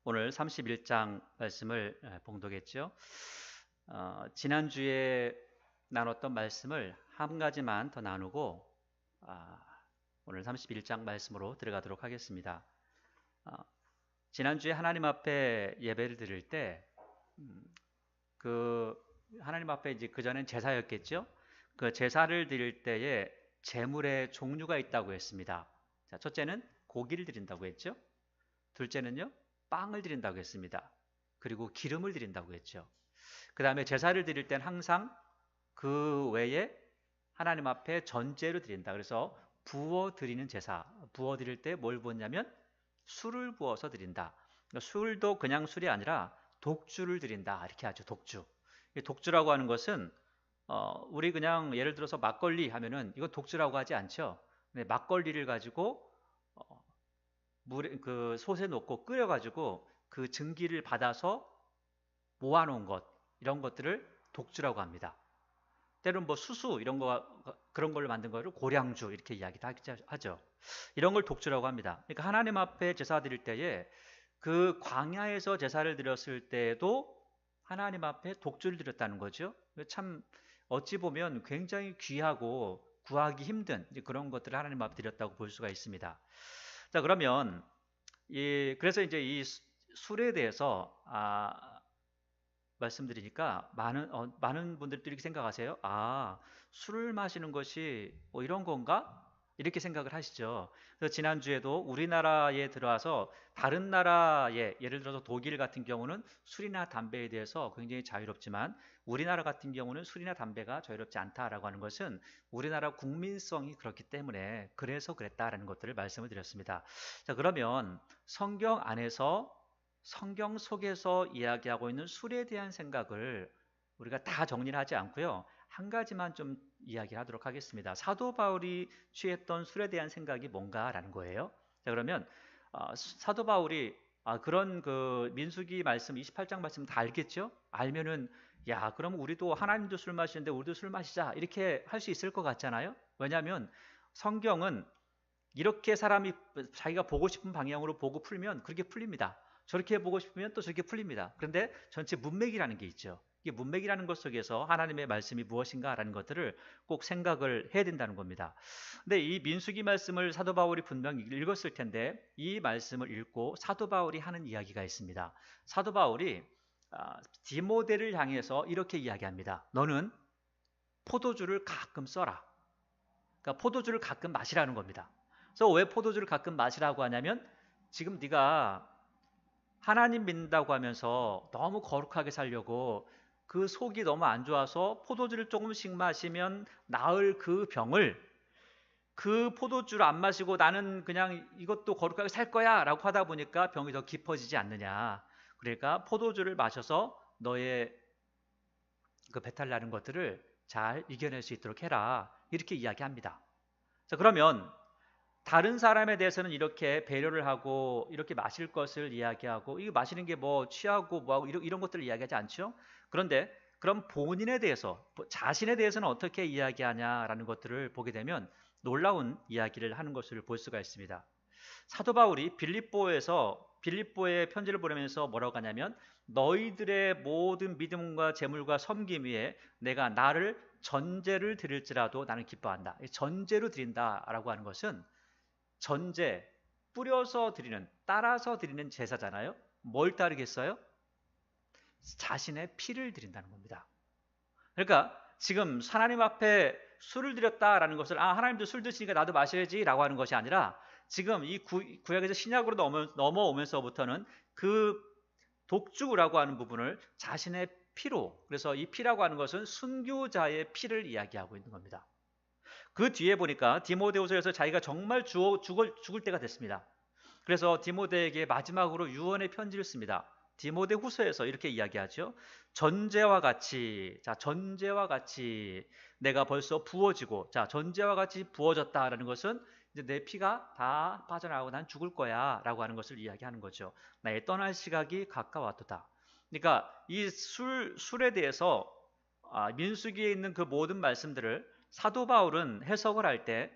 오늘 31장 말씀을 봉독했죠. 지난주에 나눴던 말씀을 한 가지만 더 나누고 오늘 31장 말씀으로 들어가도록 하겠습니다. 지난주에 하나님 앞에 예배를 드릴 때 하나님 앞에 이제 그전엔 제사였겠죠. 그 제사를 드릴 때에 제물의 종류가 있다고 했습니다. 자, 첫째는 고기를 드린다고 했죠. 둘째는요, 빵을 드린다고 했습니다. 그리고 기름을 드린다고 했죠. 그 다음에 제사를 드릴 땐 항상 그 외에 하나님 앞에 전제로 드린다. 그래서 부어 드리는 제사, 부어 드릴 때 뭘 부었냐면 술을 부어서 드린다. 술도 그냥 술이 아니라 독주를 드린다. 이렇게 하죠. 독주. 독주라고 하는 것은 우리 그냥 예를 들어서 막걸리 하면은 이거 독주라고 하지 않죠. 근데 막걸리를 가지고 그 솥에 넣고 끓여가지고 그 증기를 받아서 모아놓은 것, 이런 것들을 독주라고 합니다. 때로는 뭐 수수 이런 거, 그런 걸로 만든 거를 고량주 이렇게 이야기도 하죠. 이런 걸 독주라고 합니다. 그러니까 하나님 앞에 제사 드릴 때에 그 광야에서 제사를 드렸을 때에도 하나님 앞에 독주를 드렸다는 거죠. 참 어찌 보면 굉장히 귀하고 구하기 힘든 그런 것들을 하나님 앞에 드렸다고 볼 수가 있습니다. 자, 그러면 그래서 이제 이 술에 대해서 말씀드리니까 많은 분들이 이렇게 생각하세요. 술을 마시는 것이 뭐 이런 건가? 이렇게 생각을 하시죠. 그래서 지난주에도 우리나라에 들어와서 다른 나라에, 예를 들어서 독일 같은 경우는 술이나 담배에 대해서 굉장히 자유롭지만 우리나라 같은 경우는 술이나 담배가 자유롭지 않다라고 하는 것은 우리나라 국민성이 그렇기 때문에 그래서 그랬다라는 것들을 말씀을 드렸습니다. 자, 그러면 성경 안에서, 성경 속에서 이야기하고 있는 술에 대한 생각을 우리가 다 정리를 하지 않고요, 한 가지만 좀 이야기하도록 하겠습니다. 사도 바울이 취했던 술에 대한 생각이 뭔가라는 거예요. 자, 그러면 사도 바울이 그런 그 민수기 말씀 28장 말씀 다 알겠죠? 알면은 그럼 우리도 하나님도 술 마시는데 우리도 술 마시자 이렇게 할 수 있을 것 같잖아요. 왜냐하면 성경은 이렇게 사람이 자기가 보고 싶은 방향으로 보고 풀면 그렇게 풀립니다. 저렇게 보고 싶으면 또 저렇게 풀립니다. 그런데 전체 문맥이라는 게 있죠. 이게 문맥이라는 것 속에서 하나님의 말씀이 무엇인가라는 것들을 꼭 생각을 해야 된다는 겁니다. 근데 이 민수기 말씀을 사도 바울이 분명히 읽었을 텐데 이 말씀을 읽고 사도 바울이 하는 이야기가 있습니다. 사도 바울이 디모데를 향해서 이렇게 이야기합니다. 너는 포도주를 가끔 써라. 그러니까 포도주를 가끔 마시라는 겁니다. 그래서 왜 포도주를 가끔 마시라고 하냐면 지금 네가 하나님 믿는다고 하면서 너무 거룩하게 살려고 그 속이 너무 안 좋아서 포도주를 조금씩 마시면 나을 그 병을, 그 포도주를 안 마시고 나는 그냥 이것도 거룩하게 살 거야 라고 하다 보니까 병이 더 깊어지지 않느냐. 그러니까 포도주를 마셔서 너의 그 배탈 나는 것들을 잘 이겨낼 수 있도록 해라. 이렇게 이야기합니다. 자, 그러면 다른 사람에 대해서는 이렇게 배려를 하고 이렇게 마실 것을 이야기하고 이거 마시는 게 뭐 취하고 뭐하고 이런 것들을 이야기하지 않죠? 그런데 그럼 본인에 대해서, 자신에 대해서는 어떻게 이야기하냐라는 것들을 보게 되면 놀라운 이야기를 하는 것을 볼 수가 있습니다. 사도 바울이 빌립보에 편지를 보내면서 뭐라고 하냐면 너희들의 모든 믿음과 재물과 섬김 위에 내가 나를 전제를 드릴지라도 나는 기뻐한다. 전제로 드린다라고 하는 것은 전제, 뿌려서 드리는, 따라서 드리는 제사잖아요. 뭘 따르겠어요? 자신의 피를 드린다는 겁니다. 그러니까 지금 하나님 앞에 술을 드렸다라는 것을 하나님도 술 드시니까 나도 마셔야지 라고 하는 것이 아니라 지금 이 구약에서 신약으로 넘어오면서부터는 그 독주라고 하는 부분을 자신의 피로, 그래서 이 피라고 하는 것은 순교자의 피를 이야기하고 있는 겁니다. 그 뒤에 보니까 디모데후서에서 자기가 정말 죽을 때가 됐습니다. 그래서 디모데에게 마지막으로 유언의 편지를 씁니다. 디모데후서에서 이렇게 이야기하죠. 전제와 같이, 전제와 같이 내가 벌써 부어지고, 전제와 같이 부어졌다라는 것은 이제 내 피가 다 빠져나가고 난 죽을 거야 라고 하는 것을 이야기하는 거죠. 나의 떠날 시각이 가까웠도다. 그러니까 이 술에 대해서 민수기에 있는 그 모든 말씀들을 사도 바울은 해석을 할 때,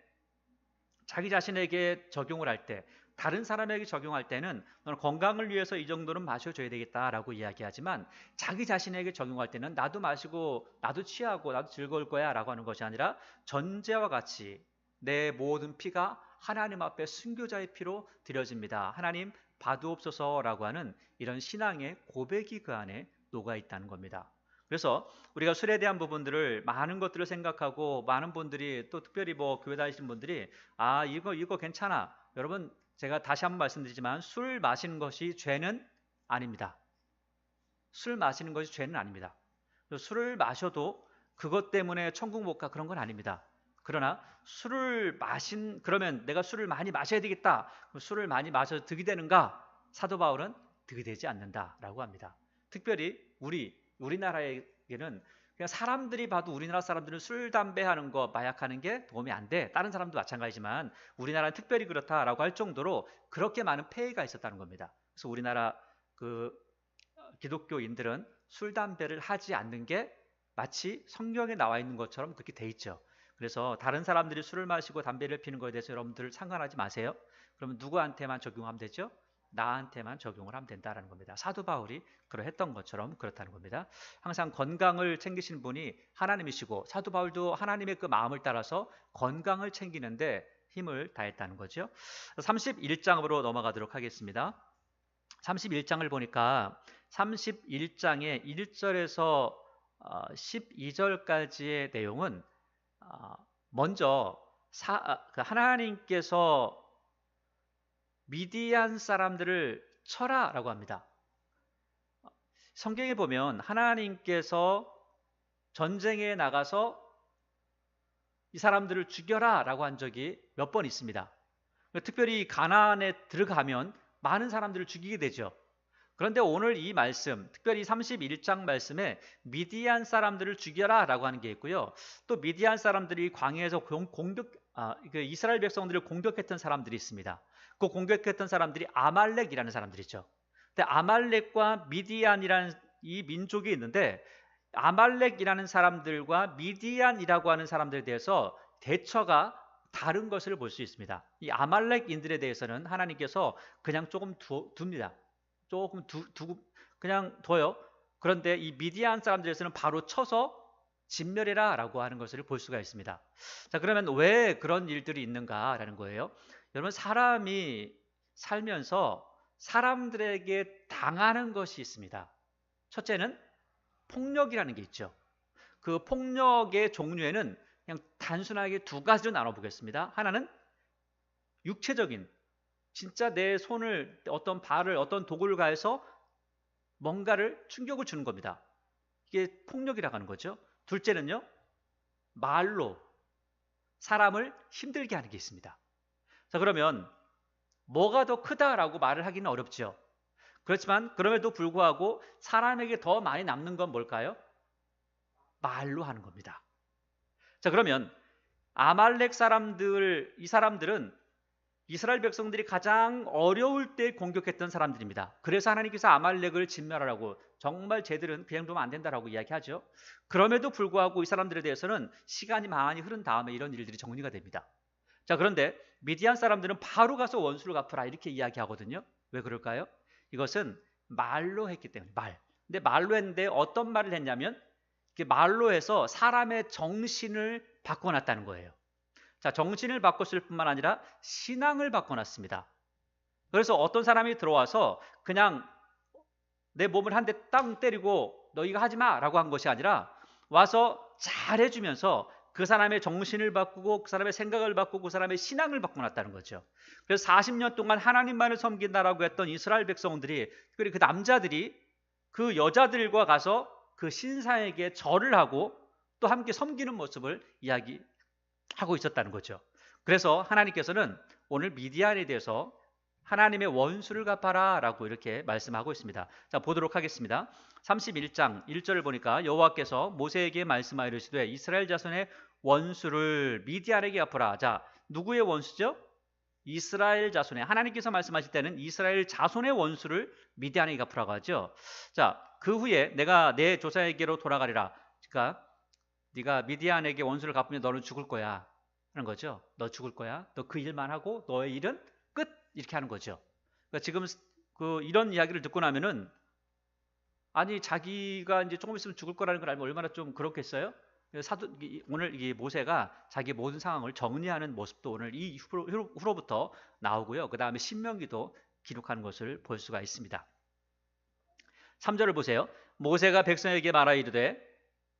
자기 자신에게 적용을 할 때 다른 사람에게 적용할 때는 너는 건강을 위해서 이 정도는 마셔줘야 되겠다라고 이야기하지만 자기 자신에게 적용할 때는 나도 마시고 나도 취하고 나도 즐거울 거야 라고 하는 것이 아니라 전제와 같이 내 모든 피가 하나님 앞에 순교자의 피로 드려집니다. 하나님 봐두옵소서라고 하는 이런 신앙의 고백이 그 안에 녹아 있다는 겁니다. 그래서 우리가 술에 대한 부분들을 많은 것들을 생각하고 많은 분들이 또 특별히 뭐 교회 다니시는 분들이 이거 괜찮아. 여러분 제가 다시 한번 말씀드리지만 술 마시는 것이 죄는 아닙니다. 술 마시는 것이 죄는 아닙니다. 술을 마셔도 그것 때문에 천국 못 가 그런 건 아닙니다. 그러나 그러면 내가 술을 많이 마셔야 되겠다. 그럼 술을 많이 마셔서 득이 되는가? 사도 바울은 득이 되지 않는다라고 합니다. 특별히 우리나라에게는 그냥 사람들이 봐도 우리나라 사람들은 술, 담배 하는 거, 마약하는 게 도움이 안 돼. 다른 사람도 마찬가지지만 우리나라는 특별히 그렇다라고 할 정도로 그렇게 많은 폐해가 있었다는 겁니다. 그래서 우리나라 기독교인들은 술, 담배를 하지 않는 게 마치 성경에 나와 있는 것처럼 그렇게 돼 있죠. 그래서 다른 사람들이 술을 마시고 담배를 피는 것에 대해서 여러분들 상관하지 마세요. 그러면 누구한테만 적용하면 되죠? 나한테만 적용을 하면 된다는 겁니다. 사도 바울이 그러했던 것처럼 그렇다는 겁니다. 항상 건강을 챙기시는 분이 하나님이시고 사도 바울도 하나님의 그 마음을 따라서 건강을 챙기는데 힘을 다했다는 거죠. 31장으로 넘어가도록 하겠습니다. 31장을 보니까 31장의 1절에서 12절까지의 내용은 먼저 하나님께서 미디안 사람들을 쳐라라고 합니다. 성경에 보면 하나님께서 전쟁에 나가서 이 사람들을 죽여라라고 한 적이 몇 번 있습니다. 특별히 가나안에 들어가면 많은 사람들을 죽이게 되죠. 그런데 오늘 이 말씀, 특별히 31장 말씀에 미디안 사람들을 죽여라라고 하는 게 있고요. 또 미디안 사람들이 광야에서 이스라엘 백성들을 공격했던 사람들이 있습니다. 그 공격했던 사람들이 아말렉이라는 사람들이죠. 근데 아말렉과 미디안이라는 이 민족이 있는데 아말렉이라는 사람들과 미디안이라고 하는 사람들에 대해서 대처가 다른 것을 볼 수 있습니다. 이 아말렉인들에 대해서는 하나님께서 그냥 조금 둡니다. 조금 두고 그냥 둬요. 그런데 이 미디안 사람들에서는 바로 쳐서 진멸해라 라고 하는 것을 볼 수가 있습니다. 자, 그러면 왜 그런 일들이 있는가라는 거예요. 여러분, 사람이 살면서 사람들에게 당하는 것이 있습니다. 첫째는 폭력이라는 게 있죠. 그 폭력의 종류에는 그냥 단순하게 두 가지로 나눠보겠습니다. 하나는 육체적인, 진짜 내 손을, 어떤 발을, 어떤 도구를 가해서 뭔가를 충격을 주는 겁니다. 이게 폭력이라고 하는 거죠. 둘째는요, 말로 사람을 힘들게 하는 게 있습니다. 자, 그러면 뭐가 더 크다라고 말을 하기는 어렵죠. 그렇지만 그럼에도 불구하고 사람에게 더 많이 남는 건 뭘까요? 말로 하는 겁니다. 자, 그러면 아말렉 사람들, 이 사람들은 이스라엘 백성들이 가장 어려울 때 공격했던 사람들입니다. 그래서 하나님께서 아말렉을 진멸하라고, 정말 쟤들은 그냥 두면 안 된다라고 이야기하죠. 그럼에도 불구하고 이 사람들에 대해서는 시간이 많이 흐른 다음에 이런 일들이 정리가 됩니다. 자, 그런데 미디안 사람들은 바로 가서 원수를 갚으라 이렇게 이야기하거든요. 왜 그럴까요? 이것은 말로 했기 때문에. 근데 말로 했는데 어떤 말을 했냐면 말로 해서 사람의 정신을 바꿔놨다는 거예요. 자, 정신을 바꿨을 뿐만 아니라 신앙을 바꿔놨습니다. 그래서 어떤 사람이 들어와서 그냥 내 몸을 한 대 땅 때리고 너희가 하지 마라고 한 것이 아니라 와서 잘해주면서 그 사람의 정신을 바꾸고 그 사람의 생각을 바꾸고 그 사람의 신앙을 바꿔놨다는 거죠. 그래서 40년 동안 하나님만을 섬긴다라고 했던 이스라엘 백성들이, 특별히 그 남자들이 그 여자들과 가서 그 신사에게 절을 하고 또 함께 섬기는 모습을 이야기하고 있었다는 거죠. 그래서 하나님께서는 오늘 미디안에 대해서 하나님의 원수를 갚아라 라고 이렇게 말씀하고 있습니다. 자, 보도록 하겠습니다. 31장 1절을 보니까 여호와께서 모세에게 말씀하여 이르시되 이스라엘 자손의 원수를 미디안에게 갚으라. 자, 누구의 원수죠? 이스라엘 자손의, 하나님께서 말씀하실 때는 이스라엘 자손의 원수를 미디안에게 갚으라고 하죠. 자, 그 후에 내가 내 조상에게로 돌아가리라. 그러니까 네가 미디안에게 원수를 갚으면 너는 죽을 거야 하는 거죠. 너 죽을 거야. 너 그 일만 하고 너의 일은 끝. 이렇게 하는 거죠. 그러니까 지금 이런 이야기를 듣고 나면은 아니 자기가 이제 조금 있으면 죽을 거라는 걸 알면 얼마나 좀 그렇겠어요? 오늘 이 모세가 자기 모든 상황을 정리하는 모습도 오늘 이 후로부터 나오고요. 그 다음에 신명기도 기록하는 것을 볼 수가 있습니다. 3절을 보세요. 모세가 백성에게 말하 이르되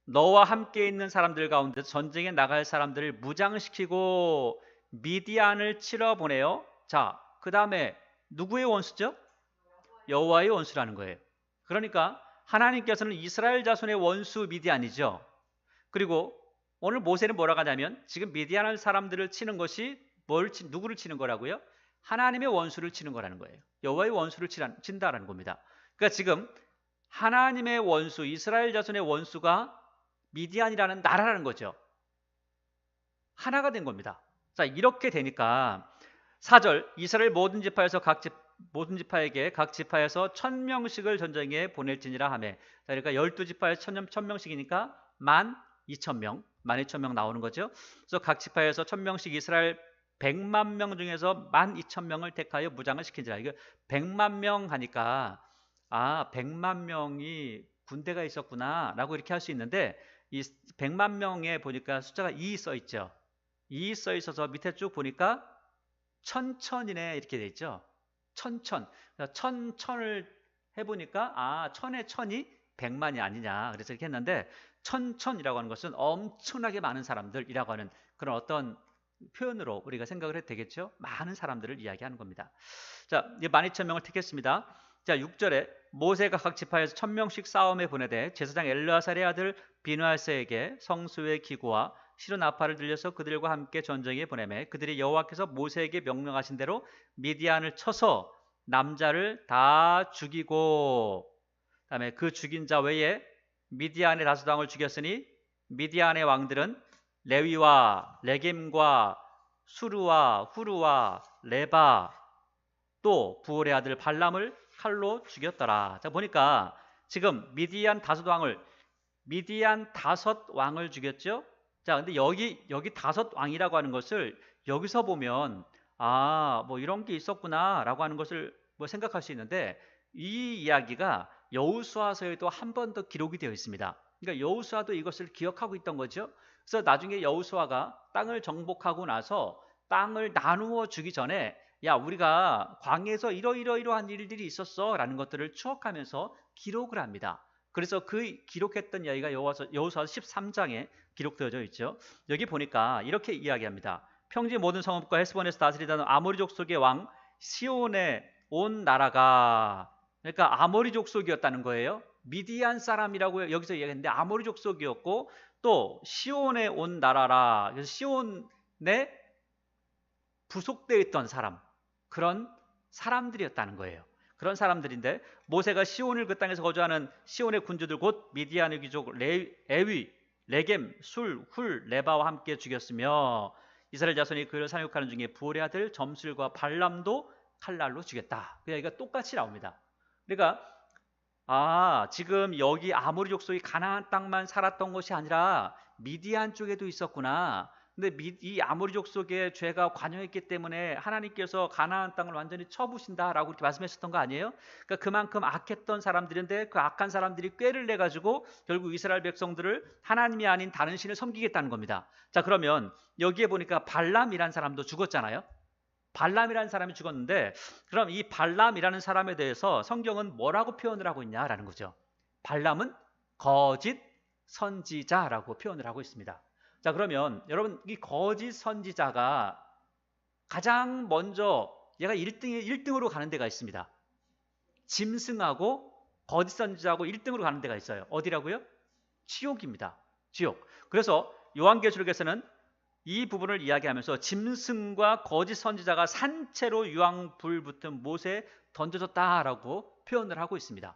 너와 함께 있는 사람들 가운데 전쟁에 나갈 사람들을 무장시키고 미디안을 치러 보내요. 자, 그 다음에 누구의 원수죠? 여호와의 원수라는 거예요. 그러니까 하나님께서는 이스라엘 자손의 원수 미디안이죠. 그리고 오늘 모세는 뭐라고 하냐면 지금 미디안 사람들을 치는 것이 누구를 치는 거라고요? 하나님의 원수를 치는 거라는 거예요. 여호와의 원수를 친다라는 겁니다. 그러니까 지금 하나님의 원수, 이스라엘 자손의 원수가 미디안이라는 나라라는 거죠. 하나가 된 겁니다. 자, 이렇게 되니까 4절 이스라엘 모든 지파에서 모든 지파에게 각 지파에서 1000명씩을 전쟁에 보낼지니라 하며, 그러니까 12지파에서 1000명씩이니까 12,000명, 12,000명 나오는 거죠. 그래서 각 지파에서 1000명씩 이스라엘 100만 명 중에서 12,000명을 택하여 무장을 시킨지라. 이거 100만 명 하니까 100만 명이 군대가 있었구나 라고 이렇게 할 수 있는데, 이 100만 명에 보니까 숫자가 2 써 있죠. 2 써 있어서 밑에 쭉 보니까 천천이네 이렇게 돼 있죠. 천천을 해보니까 천의 천이 100만이 아니냐, 그래서 이렇게 했는데 천이라고 하는 것은 엄청나게 많은 사람들이라고 하는 그런 어떤 표현으로 우리가 생각을 해도 되겠죠. 많은 사람들을 이야기하는 겁니다. 자, 이제 12,000명을 택했습니다. 자, 6절에 모세가 각 지파에서 1000명씩 싸움에 보내되 제사장 엘르아살의 아들 비누아스에게 성수의 기구와 실은 나팔을 들려서 그들과 함께 전쟁에 보내매 그들이 여호와께서 모세에게 명령하신 대로 미디안을 쳐서 남자를 다 죽이고, 그다음에 그 죽인 자 외에 미디안의 다수당을 죽였으니 미디안의 왕들은 레위와 레겜과 수르와 후르와 레바 또 부올의 아들 발람을 칼로 죽였더라. 자, 보니까 지금 미디안 다섯 왕을 죽였죠. 자, 근데 여기 다섯 왕이라고 하는 것을 여기서 보면 뭐 이런 게 있었구나라고 하는 것을 생각할 수 있는데, 이 이야기가 여호수아서에도 한 번 더 기록이 되어 있습니다. 그러니까 여호수아도 이것을 기억하고 있던 거죠. 그래서 나중에 여호수아가 땅을 정복하고 나서 땅을 나누어 주기 전에 야, 우리가 광야에서 이러이러한 일들이 있었어라는 것들을 추억하면서 기록을 합니다. 그래서 그 기록했던 이야기가 여호수아 13장에 기록되어져 있죠. 여기 보니까 이렇게 이야기합니다. 평지 모든 성읍과 헤스본에서 다스리던 아모리 족속의 왕 시온의 온 나라가, 그러니까 아모리 족속이었다는 거예요. 미디안 사람이라고 여기서 이야기했는데 아모리 족속이었고 또 시온의 온 나라라. 그래서 시온에 부속되어 있던 사람, 그런 사람들이었다는 거예요. 그런 사람들인데 모세가 시온을 그 땅에서 거주하는 시온의 군주들 곧 미디안의 귀족 에위, 레겜, 술, 훌, 레바와 함께 죽였으며 이스라엘 자손이 그를 상륙하는 중에 부올의 아들 점술과 발람도 칼날로 죽였다. 그 얘기가 똑같이 나옵니다. 그러니까 지금 여기 아모리 족속이 가나안 땅만 살았던 것이 아니라 미디안 쪽에도 있었구나. 근데 이 아모리 족속의 죄가 관여했기 때문에 하나님께서 가나안 땅을 완전히 쳐부신다라고 이렇게 말씀하셨던 거 아니에요? 그러니까 그만큼 악했던 사람들인데 그 악한 사람들이 꾀를 내 가지고 결국 이스라엘 백성들을 하나님이 아닌 다른 신을 섬기겠다는 겁니다. 자, 그러면 여기에 보니까 발람이라는 사람도 죽었잖아요. 발람이라는 사람이 죽었는데, 그럼 이 발람이라는 사람에 대해서 성경은 뭐라고 표현을 하고 있냐라는 거죠. 발람은 거짓 선지자라고 표현을 하고 있습니다. 자, 그러면 여러분, 이 거짓 선지자가 가장 먼저 얘가 1등으로 가는 데가 있습니다. 짐승하고 거짓 선지자하고 1등으로 가는 데가 있어요. 어디라고요? 지옥입니다. 지옥. 그래서 요한계시록에서는 이 부분을 이야기하면서 짐승과 거짓 선지자가 산채로 유황불 붙은 못에 던져졌다라고 표현을 하고 있습니다.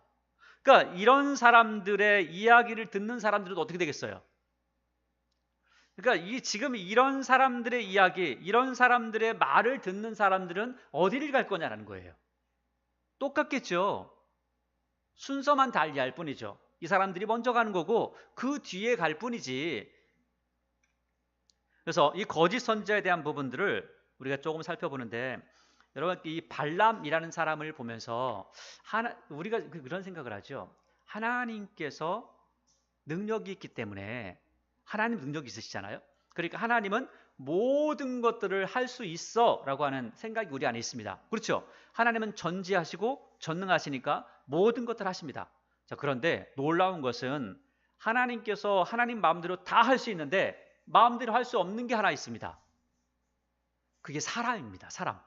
그러니까 이런 사람들의 이야기를 듣는 사람들은 어떻게 되겠어요? 그러니까 지금 이런 사람들의 이야기, 이런 사람들의 말을 듣는 사람들은 어디를 갈 거냐라는 거예요. 똑같겠죠. 순서만 달리할 뿐이죠. 이 사람들이 먼저 가는 거고 그 뒤에 갈 뿐이지. 그래서 이 거짓 선지자에 대한 부분들을 우리가 조금 살펴보는데, 여러분 이 발람이라는 사람을 보면서 우리가 그런 생각을 하죠. 하나님께서 능력이 있기 때문에 하나님 능력이 있으시잖아요. 그러니까 하나님은 모든 것들을 할 수 있어 라고 하는 생각이 우리 안에 있습니다. 그렇죠? 하나님은 전지하시고 전능하시니까 모든 것들을 하십니다. 자, 그런데 놀라운 것은 하나님께서 하나님 마음대로 다 할 수 있는데 마음대로 할 수 없는 게 하나 있습니다. 그게 사람입니다. 사람.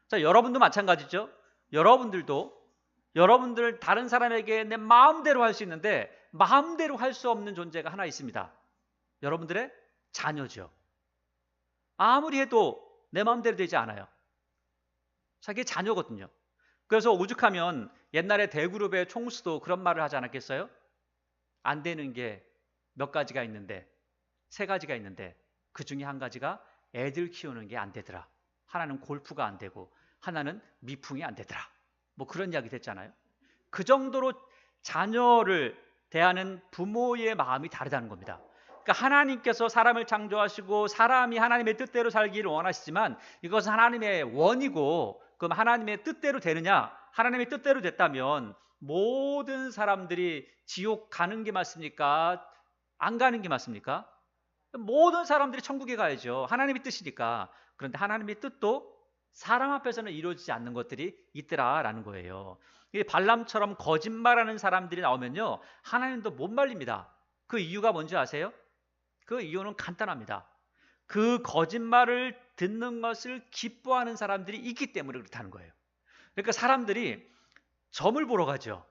자, 여러분도 마찬가지죠. 여러분들 다른 사람에게 내 마음대로 할 수 있는데 마음대로 할 수 없는 존재가 하나 있습니다. 여러분들의 자녀죠. 아무리 해도 내 마음대로 되지 않아요. 자기 자녀거든요. 그래서 오죽하면 옛날에 대그룹의 총수도 그런 말을 하지 않았겠어요? 안 되는 게 몇 가지가 있는데, 3가지가 있는데 그 중에 한 가지가 애들 키우는 게 안 되더라. 하나는 골프가 안 되고 하나는 미풍이 안 되더라. 뭐 그런 이야기 됐잖아요. 그 정도로 자녀를 대하는 부모의 마음이 다르다는 겁니다. 그러니까 하나님께서 사람을 창조하시고 사람이 하나님의 뜻대로 살기를 원하시지만 이것은 하나님의 원이고, 그럼 하나님의 뜻대로 되느냐? 하나님의 뜻대로 됐다면 모든 사람들이 지옥 가는 게 맞습니까? 안 가는 게 맞습니까? 모든 사람들이 천국에 가야죠. 하나님의 뜻이니까. 그런데 하나님의 뜻도 사람 앞에서는 이루어지지 않는 것들이 있더라라는 거예요. 발람처럼 거짓말하는 사람들이 나오면요, 하나님도 못 말립니다. 그 이유가 뭔지 아세요? 그 이유는 간단합니다. 그 거짓말을 듣는 것을 기뻐하는 사람들이 있기 때문에 그렇다는 거예요. 그러니까 사람들이 점을 보러 가죠.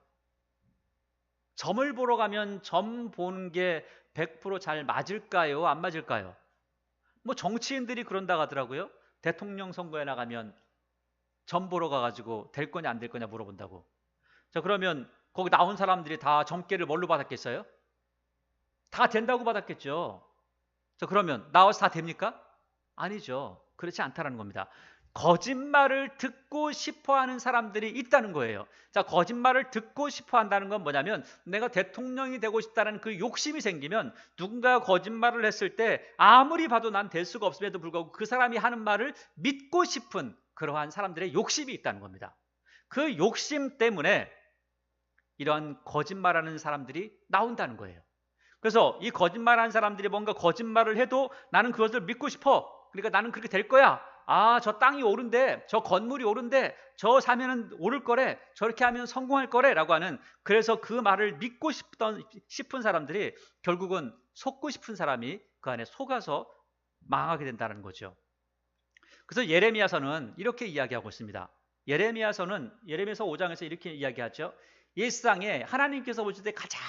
점을 보러 가면 점 보는 게 100% 잘 맞을까요? 안 맞을까요? 뭐 정치인들이 그런다고 하더라고요. 대통령 선거에 나가면 점 보러 가가지고 될 거냐 안 될 거냐 물어본다고. 자, 그러면 거기 나온 사람들이 다 점괘를 뭘로 받았겠어요? 다 된다고 받았겠죠. 자, 그러면 나와서 다 됩니까? 아니죠. 그렇지 않다는 겁니다. 거짓말을 듣고 싶어하는 사람들이 있다는 거예요. 자, 거짓말을 듣고 싶어한다는 건 뭐냐면 내가 대통령이 되고 싶다는 그 욕심이 생기면 누군가 거짓말을 했을 때 아무리 봐도 난 될 수가 없음에도 불구하고 그 사람이 하는 말을 믿고 싶은 그러한 사람들의 욕심이 있다는 겁니다. 그 욕심 때문에 이런 거짓말하는 사람들이 나온다는 거예요. 그래서 이 거짓말하는 사람들이 뭔가 거짓말을 해도 나는 그것을 믿고 싶어. 그러니까 나는 그렇게 될 거야. 아, 저 땅이 오른데, 저 건물이 오른데, 저 사면은 오를 거래, 저렇게 하면 성공할 거래 라고 하는, 그래서 그 말을 믿고 싶은 사람들이 결국은 속고 싶은 사람이 그 안에 속아서 망하게 된다는 거죠. 그래서 예레미야서는 이렇게 이야기하고 있습니다. 예레미야서 5장에서 이렇게 이야기하죠. 이 세상에 하나님께서 보실 때 가장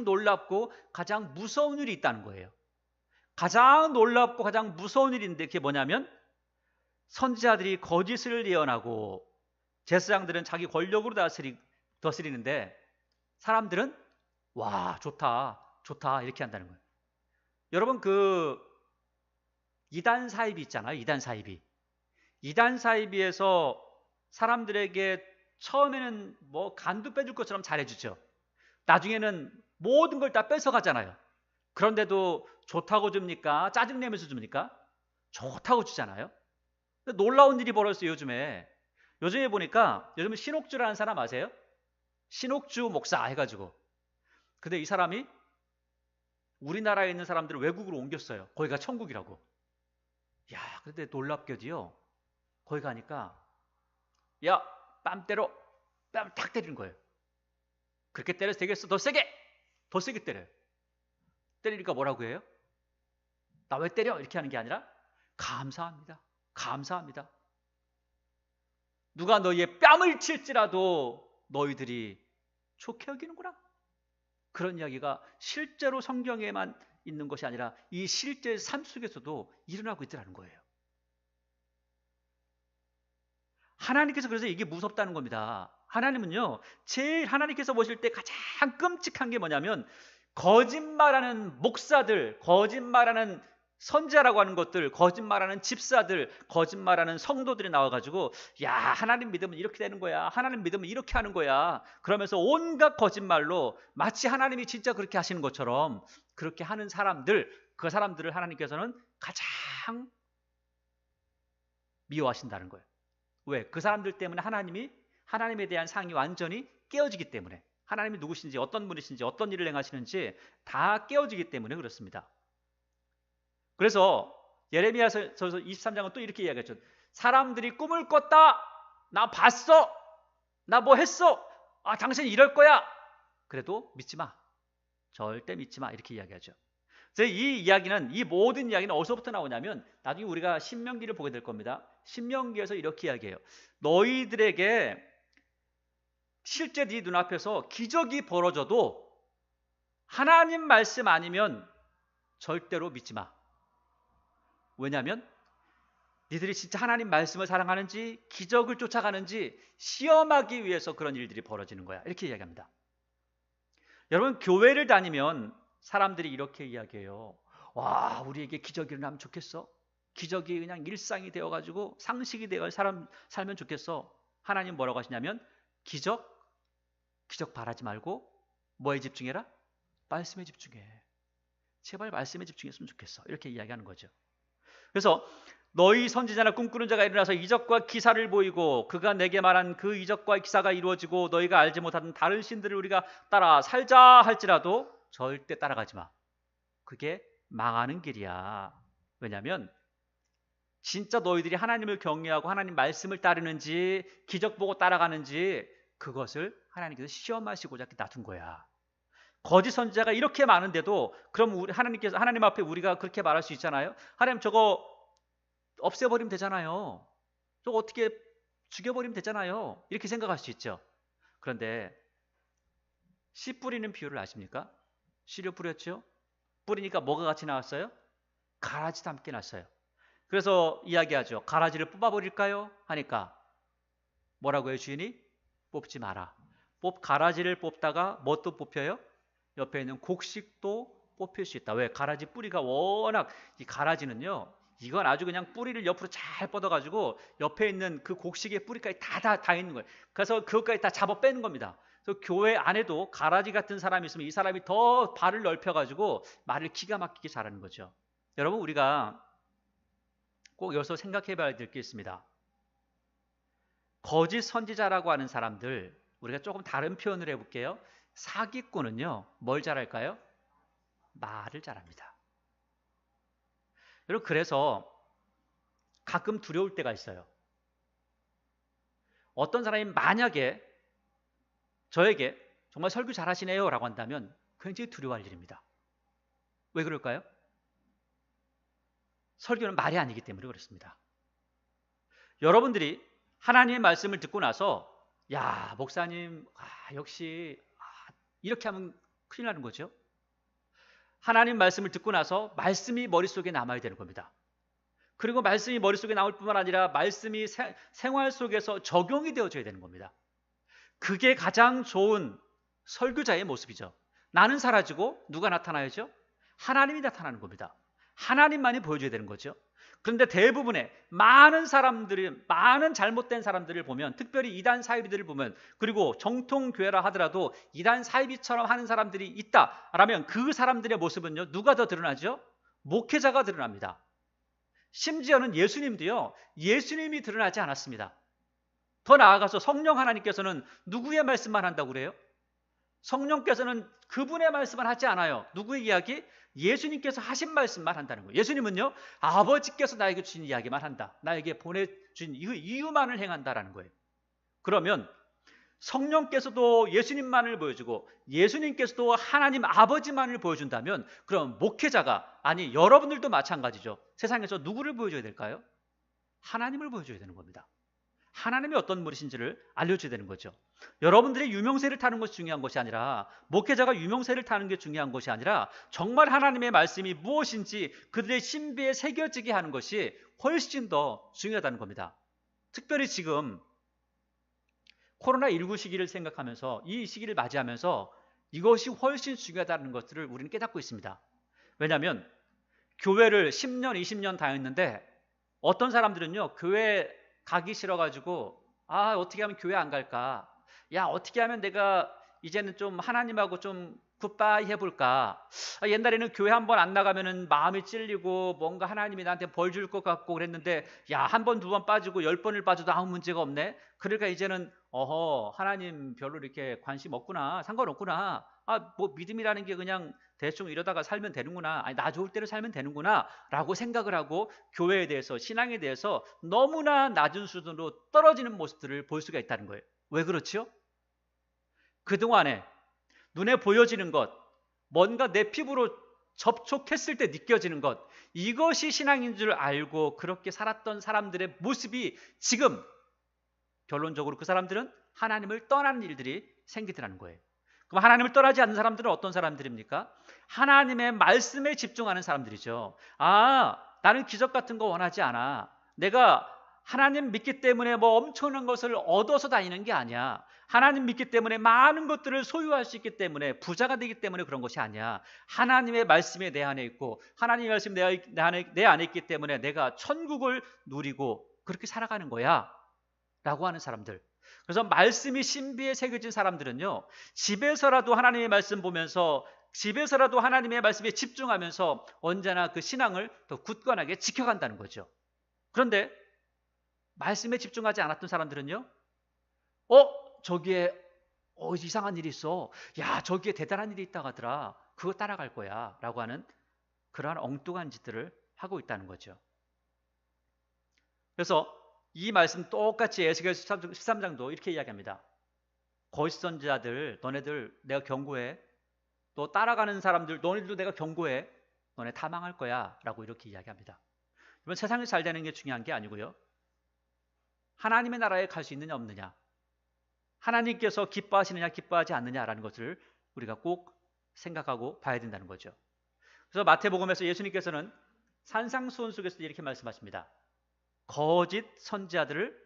놀랍고 가장 무서운 일이 있다는 거예요. 가장 놀랍고 가장 무서운 일인데 그게 뭐냐면 선지자들이 거짓을 예언하고 제사장들은 자기 권력으로 다스리는데 사람들은 와, 좋다 좋다 이렇게 한다는 거예요. 여러분, 그 이단 사이비 있잖아요. 이단 사이비에서 사람들에게 처음에는 뭐 간도 빼줄 것처럼 잘해주죠. 나중에는 모든 걸 다 뺏어가잖아요. 그런데도 좋다고 줍니까? 짜증내면서 줍니까? 좋다고 주잖아요. 놀라운 일이 벌어졌어요. 요즘에 보니까 요즘에 신옥주라는 사람 아세요? 신옥주 목사 해가지고. 근데 이 사람이 우리나라에 있는 사람들을 외국으로 옮겼어요. 거기가 천국이라고. 야, 근데 놀랍게도요, 거기 가니까 야, 뺨 때려, 뺨 탁 때리는 거예요. 그렇게 때려서 되겠어? 더 세게 때려요. 때리니까 뭐라고 해요? 나 왜 때려? 이렇게 하는 게 아니라 감사합니다. 누가 너희의 뺨을 칠지라도 너희들이 좋게 여기는구나. 그런 이야기가 실제로 성경에만 있는 것이 아니라 이 실제 삶 속에서도 일어나고 있더라는 거예요. 하나님께서 그래서 이게 무섭다는 겁니다. 하나님은요, 제일 하나님께서 보실 때 가장 끔찍한 게 뭐냐면 거짓말하는 목사들, 거짓말하는 선지자라고 하는 것들, 거짓말하는 집사들, 거짓말하는 성도들이 나와가지고 야, 하나님 믿으면 이렇게 되는 거야, 하나님 믿으면 이렇게 하는 거야, 그러면서 온갖 거짓말로 마치 하나님이 진짜 그렇게 하시는 것처럼 그렇게 하는 사람들, 그 사람들을 하나님께서는 가장 미워하신다는 거예요. 왜? 그 사람들 때문에 하나님에 대한 상이 완전히 깨어지기 때문에, 하나님이 누구신지, 어떤 분이신지, 어떤 일을 행하시는지 다 깨어지기 때문에 그렇습니다. 그래서 예레미야서 23장은 또 이렇게 이야기했죠. 사람들이 꿈을 꿨다. 나 봤어. 나 뭐 했어. 아, 당신 이럴 거야. 그래도 믿지 마. 절대 믿지 마. 이렇게 이야기하죠. 그래서 이 모든 이야기는 어디서부터 나오냐면 나중에 우리가 신명기를 보게 될 겁니다. 신명기에서 이렇게 이야기해요. 너희들에게 실제 네 눈앞에서 기적이 벌어져도 하나님 말씀 아니면 절대로 믿지 마. 왜냐하면 니들이 진짜 하나님 말씀을 사랑하는지 기적을 쫓아가는지 시험하기 위해서 그런 일들이 벌어지는 거야. 이렇게 이야기합니다. 여러분, 교회를 다니면 사람들이 이렇게 이야기해요. 와, 우리에게 기적이 일어나면 좋겠어. 기적이 그냥 일상이 되어가지고 상식이 되어 살면 좋겠어. 하나님 뭐라고 하시냐면 기적 바라지 말고 뭐에 집중해라? 말씀에 집중해. 제발 말씀에 집중했으면 좋겠어. 이렇게 이야기하는 거죠. 그래서 너희 선지자나 꿈꾸는 자가 일어나서 이적과 기사를 보이고 그가 내게 말한 그 이적과 기사가 이루어지고 너희가 알지 못하던 다른 신들을 우리가 따라 살자 할지라도 절대 따라가지 마. 그게 망하는 길이야. 왜냐하면 진짜 너희들이 하나님을 경외하고 하나님 말씀을 따르는지 기적 보고 따라가는지 그것을 하나님께서 시험하시고자 놔둔 거야. 거짓 선지자가 이렇게 많은데도 그럼 하나님 앞에 우리가 그렇게 말할 수 있잖아요. 하나님 저거 없애버리면 되잖아요. 저거 어떻게 죽여버리면 되잖아요. 이렇게 생각할 수 있죠. 그런데 씨 뿌리는 비유를 아십니까? 씨를 뿌렸죠. 뿌리니까 뭐가 같이 나왔어요? 가라지도 함께 났어요. 그래서 이야기하죠. 가라지를 뽑아버릴까요? 하니까 뭐라고 해요, 주인이? 뽑지 마라. 가라지를 뽑다가 뭣도 뽑혀요? 옆에 있는 곡식도 뽑힐 수 있다. 왜? 가라지 뿌리가 워낙, 이 가라지는요, 이건 아주 그냥 뿌리를 옆으로 잘 뻗어가지고 옆에 있는 그 곡식의 뿌리까지 다 있는 거예요. 그래서 그것까지 다 잡아 빼는 겁니다. 그래서 교회 안에도 가라지 같은 사람이 있으면 이 사람이 더 발을 넓혀가지고 말을 기가 막히게 잘하는 거죠. 여러분, 우리가 꼭 여기서 생각해 봐야 될 게 있습니다. 거짓 선지자라고 하는 사람들, 우리가 조금 다른 표현을 해볼게요. 사기꾼은요, 뭘 잘할까요? 말을 잘합니다. 여러분, 그래서 가끔 두려울 때가 있어요. 어떤 사람이 만약에 저에게 정말 설교 잘하시네요 라고 한다면 굉장히 두려워할 일입니다. 왜 그럴까요? 설교는 말이 아니기 때문에 그렇습니다. 여러분들이 하나님의 말씀을 듣고 나서 야, 목사님, 역시 이렇게 하면 큰일 나는 거죠. 하나님 말씀을 듣고 나서 말씀이 머릿속에 남아야 되는 겁니다. 그리고 말씀이 머릿속에 남을 뿐만 아니라 말씀이 생활 속에서 적용이 되어져야 되는 겁니다. 그게 가장 좋은 설교자의 모습이죠. 나는 사라지고 누가 나타나야죠? 하나님이 나타나는 겁니다. 하나님만이 보여줘야 되는 거죠. 그런데 대부분의 많은 잘못된 사람들을 보면, 특별히 이단 사이비들을 보면, 그리고 정통교회라 하더라도 이단 사이비처럼 하는 사람들이 있다라면 그 사람들의 모습은요, 누가 더 드러나죠? 목회자가 드러납니다. 심지어는 예수님도요, 예수님이 드러나지 않았습니다. 더 나아가서 성령 하나님께서는 누구의 말씀만 한다고 그래요? 성령께서는 그분의 말씀을 하지 않아요. 누구의 이야기? 예수님께서 하신 말씀만 한다는 거예요. 예수님은요, 아버지께서 나에게 주신 이야기만 한다. 나에게 보내준 이유만을 행한다라는 거예요. 그러면 성령께서도 예수님만을 보여주고 예수님께서도 하나님 아버지만을 보여준다면 그럼 목회자가, 아니 여러분들도 마찬가지죠. 세상에서 누구를 보여줘야 될까요? 하나님을 보여줘야 되는 겁니다. 하나님이 어떤 분이신지를 알려줘야 되는 거죠. 여러분들의 유명세를 타는 것이 중요한 것이 아니라, 목회자가 유명세를 타는 게 중요한 것이 아니라 정말 하나님의 말씀이 무엇인지 그들의 신비에 새겨지게 하는 것이 훨씬 더 중요하다는 겁니다. 특별히 지금 코로나19 시기를 생각하면서, 이 시기를 맞이하면서 이것이 훨씬 중요하다는 것들을 우리는 깨닫고 있습니다. 왜냐하면 교회를 10년, 20년 다녔는데 어떤 사람들은요, 교회 가기 싫어가지고 어떻게 하면 교회 안 갈까? 야, 어떻게 하면 내가 이제는 좀 하나님하고 좀 굿바이 해볼까? 옛날에는 교회 한 번 안 나가면은 마음이 찔리고 뭔가 하나님이 나한테 벌 줄 것 같고 그랬는데 야, 한 번, 두 번 빠지고 10번을 빠져도 아무 문제가 없네. 그러니까 이제는 하나님 별로 이렇게 관심 없구나. 상관없구나. 뭐 믿음이라는 게 그냥 대충 이러다가 살면 되는구나. 아니, 나 좋을 대로 살면 되는구나. 라고 생각을 하고 교회에 대해서, 신앙에 대해서 너무나 낮은 수준으로 떨어지는 모습들을 볼 수가 있다는 거예요. 왜 그렇죠? 그동안에 눈에 보여지는 것, 뭔가 내 피부로 접촉했을 때 느껴지는 것, 이것이 신앙인 줄 알고 그렇게 살았던 사람들의 모습이 지금 결론적으로 그 사람들은 하나님을 떠나는 일들이 생기더라는 거예요. 그럼 하나님을 떠나지 않는 사람들은 어떤 사람들입니까? 하나님의 말씀에 집중하는 사람들이죠. 나는 기적 같은 거 원하지 않아. 내가 하나님 믿기 때문에 뭐 엄청난 것을 얻어서 다니는 게 아니야. 하나님 믿기 때문에 많은 것들을 소유할 수 있기 때문에 부자가 되기 때문에 그런 것이 아니야. 하나님의 말씀이 내 안에 있고 하나님의 말씀이 내 안에 있기 때문에 내가 천국을 누리고 그렇게 살아가는 거야 라고 하는 사람들. 그래서 말씀이 신비에 새겨진 사람들은요, 집에서라도 하나님의 말씀 보면서, 집에서라도 하나님의 말씀에 집중하면서 언제나 그 신앙을 더 굳건하게 지켜간다는 거죠. 그런데 말씀에 집중하지 않았던 사람들은요, 저기에 이상한 일이 있어. 야, 저기에 대단한 일이 있다고 하더라. 그거 따라갈 거야 라고 하는 그러한 엉뚱한 짓들을 하고 있다는 거죠. 그래서 이 말씀 똑같이 에스겔 13장도 이렇게 이야기합니다. 거짓 선지자들, 너네들 내가 경고해. 또 따라가는 사람들, 너네들도 내가 경고해. 너네 다 망할 거야 라고 이렇게 이야기합니다. 이번 세상이 잘 되는 게 중요한 게 아니고요, 하나님의 나라에 갈 수 있느냐 없느냐, 하나님께서 기뻐하시느냐 기뻐하지 않느냐라는 것을 우리가 꼭 생각하고 봐야 된다는 거죠. 그래서 마태복음에서 예수님께서는 산상수훈 속에서 이렇게 말씀하십니다. 거짓 선지자들을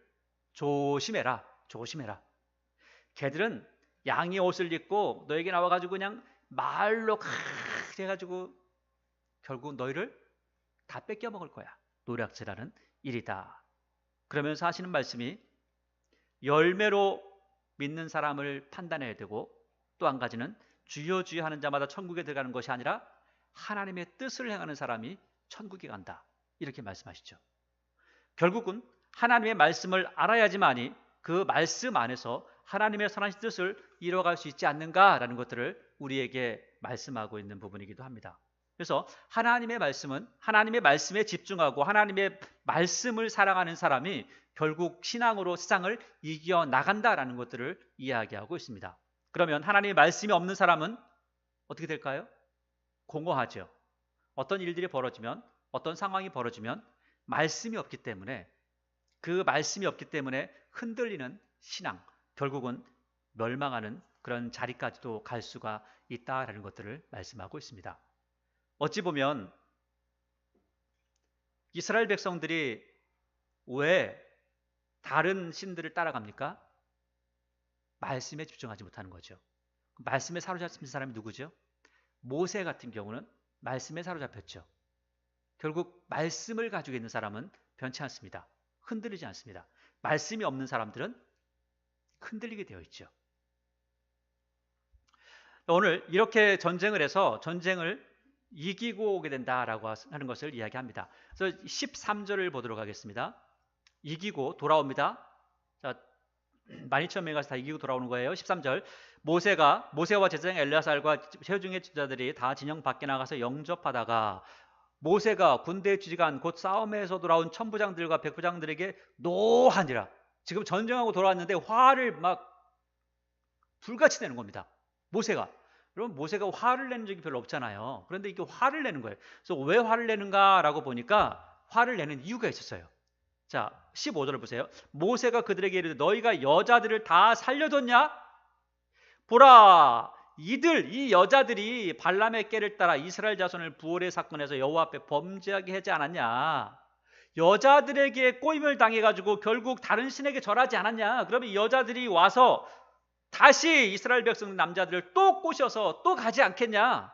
조심해라. 조심해라. 걔들은 양의 옷을 입고 너에게 나와가지고 그냥 말로 해가지고 결국 너희를 다 뺏겨 먹을 거야. 노략질하는 일이다. 그러면서 하시는 말씀이 열매로 믿는 사람을 판단해야 되고, 또 한 가지는 주여 주여 하는 자마다 천국에 들어가는 것이 아니라 하나님의 뜻을 행하는 사람이 천국에 간다. 이렇게 말씀하시죠. 결국은 하나님의 말씀을 알아야지만이 그 말씀 안에서 하나님의 선하신 뜻을 이뤄갈 수 있지 않는가라는 것들을 우리에게 말씀하고 있는 부분이기도 합니다. 그래서 하나님의 말씀은 하나님의 말씀에 집중하고 하나님의 말씀을 사랑하는 사람이 결국 신앙으로 세상을 이겨나간다라는 것들을 이야기하고 있습니다. 그러면 하나님의 말씀이 없는 사람은 어떻게 될까요? 공허하죠. 어떤 일들이 벌어지면, 어떤 상황이 벌어지면 말씀이 없기 때문에, 그 말씀이 없기 때문에 흔들리는 신앙, 결국은 멸망하는 그런 자리까지도 갈 수가 있다라는 것들을 말씀하고 있습니다. 어찌 보면 이스라엘 백성들이 왜 다른 신들을 따라갑니까? 말씀에 집중하지 못하는 거죠. 말씀에 사로잡힌 사람이 누구죠? 모세 같은 경우는 말씀에 사로잡혔죠. 결국 말씀을 가지고 있는 사람은 변치 않습니다. 흔들리지 않습니다. 말씀이 없는 사람들은 흔들리게 되어 있죠. 오늘 이렇게 전쟁을 해서 전쟁을 이기고 오게 된다라고 하는 것을 이야기합니다. 그래서 13절을 보도록 하겠습니다. 이기고 돌아옵니다. 자, 12,000명이 가서 다 이기고 돌아오는 거예요. 13절. 모세와 제사장 엘르아살과 세중의 지도자들이 다 진영 밖에 나가서 영접하다가 모세가 군대에 지휘관 곧 싸움에서 돌아온 천부장들과 백부장들에게 노하니라. 지금 전쟁하고 돌아왔는데 화를 막 불같이 내는 겁니다. 모세가. 여러분, 모세가 화를 내는 적이 별로 없잖아요. 그런데 이게 화를 내는 거예요. 그래서 왜 화를 내는가라고 보니까 화를 내는 이유가 있었어요. 자, 15절을 보세요. 모세가 그들에게 이르되 너희가 여자들을 다 살려뒀냐? 보라, 이 여자들이 발람의 꾀를 따라 이스라엘 자손을 부올의 사건에서 여호와 앞에 범죄하게 하지 않았냐? 여자들에게 꼬임을 당해가지고 결국 다른 신에게 절하지 않았냐? 그러면 이 여자들이 와서 다시 이스라엘 백성 남자들을 또 꼬셔서 또 가지 않겠냐?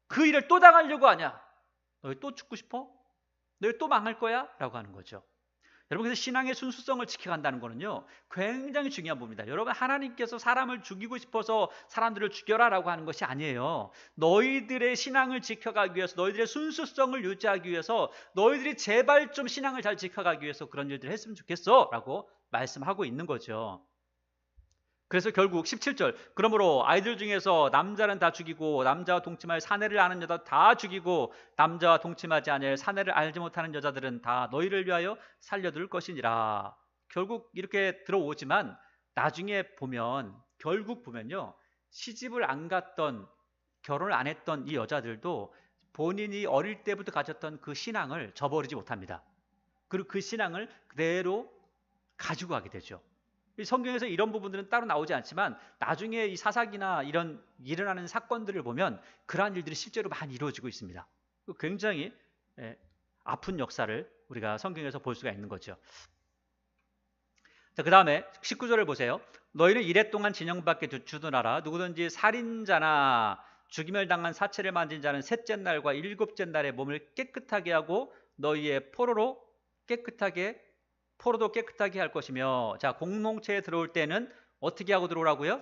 그 일을 또 당하려고 하냐? 너희 또 죽고 싶어? 너희 또 망할 거야? 라고 하는 거죠. 여러분, 그래서 신앙의 순수성을 지켜간다는 거는요, 굉장히 중요한 부분입니다. 여러분, 하나님께서 사람을 죽이고 싶어서 사람들을 죽여라라고 하는 것이 아니에요. 너희들의 신앙을 지켜가기 위해서, 너희들의 순수성을 유지하기 위해서, 너희들이 제발 좀 신앙을 잘 지켜가기 위해서 그런 일들을 했으면 좋겠어 라고 말씀하고 있는 거죠. 그래서 결국 17절, 그러므로 아이들 중에서 남자는 다 죽이고 남자와 동침할 사내를 아는 여자 다 죽이고 남자와 동침하지 아니할 사내를 알지 못하는 여자들은 다 너희를 위하여 살려둘 것이니라. 결국 이렇게 들어오지만 나중에 보면, 결국 보면요, 시집을 안 갔던, 결혼을 안 했던 이 여자들도 본인이 어릴 때부터 가졌던 그 신앙을 저버리지 못합니다. 그리고 그 신앙을 그대로 가지고 가게 되죠. 성경에서 이런 부분들은 따로 나오지 않지만 나중에 이 사사기나 이런 일어나는 사건들을 보면 그러한 일들이 실제로 많이 이루어지고 있습니다. 굉장히 아픈 역사를 우리가 성경에서 볼 수가 있는 거죠. 자, 그 다음에 19절을 보세요. 너희는 이래 동안 진영밖에 주둔하라. 누구든지 살인자나 죽임을 당한 사체를 만진 자는 셋째 날과 일곱째 날에 몸을 깨끗하게 하고 너희의 포로도 깨끗하게 할 것이며. 자, 공동체에 들어올 때는 어떻게 하고 들어오라고요?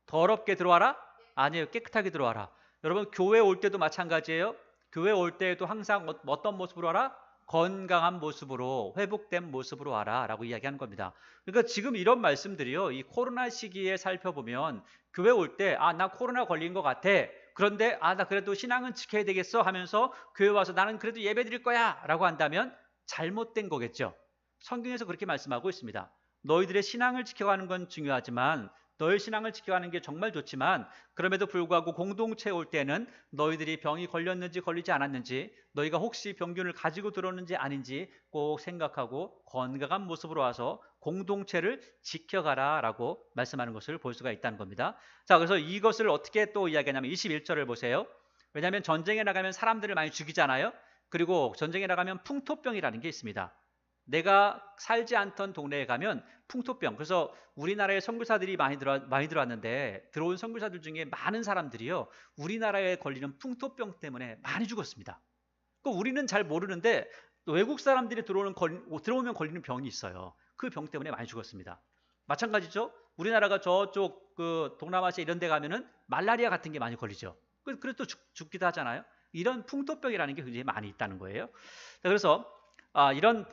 더럽게 들어와라? 아니에요. 깨끗하게 들어와라. 여러분, 교회 올 때도 마찬가지예요. 교회 올 때에도 항상 어떤 모습으로 와라? 건강한 모습으로, 회복된 모습으로 와라 라고 이야기하는 겁니다. 그러니까 지금 이런 말씀들이요, 이 코로나 시기에 살펴보면 교회 올 때 나 코로나 걸린 것 같아, 그런데 나 그래도 신앙은 지켜야 되겠어 하면서 교회 와서 나는 그래도 예배 드릴 거야 라고 한다면 잘못된 거겠죠. 성경에서 그렇게 말씀하고 있습니다. 너희들의 신앙을 지켜가는 건 중요하지만, 너희 신앙을 지켜가는 게 정말 좋지만, 그럼에도 불구하고 공동체에 올 때는 너희들이 병이 걸렸는지 걸리지 않았는지, 너희가 혹시 병균을 가지고 들어오는지 아닌지 꼭 생각하고 건강한 모습으로 와서 공동체를 지켜가라 라고 말씀하는 것을 볼 수가 있다는 겁니다. 자, 그래서 이것을 어떻게 또 이야기하냐면 21절을 보세요. 왜냐하면 전쟁에 나가면 사람들을 많이 죽이잖아요. 그리고 전쟁에 나가면 풍토병이라는 게 있습니다. 내가 살지 않던 동네에 가면 풍토병, 그래서 우리나라에 선교사들이 많이 들어왔는데 들어온 선교사들 중에 많은 사람들이요, 우리나라에 걸리는 풍토병 때문에 많이 죽었습니다. 우리는 잘 모르는데 외국 사람들이 들어오면 걸리는 병이 있어요. 그 병 때문에 많이 죽었습니다. 마찬가지죠. 우리나라가 저쪽 그 동남아시아 이런 데 가면은 말라리아 같은 게 많이 걸리죠. 그래서 또 죽기도 하잖아요. 이런 풍토병이라는 게 굉장히 많이 있다는 거예요. 그래서 이런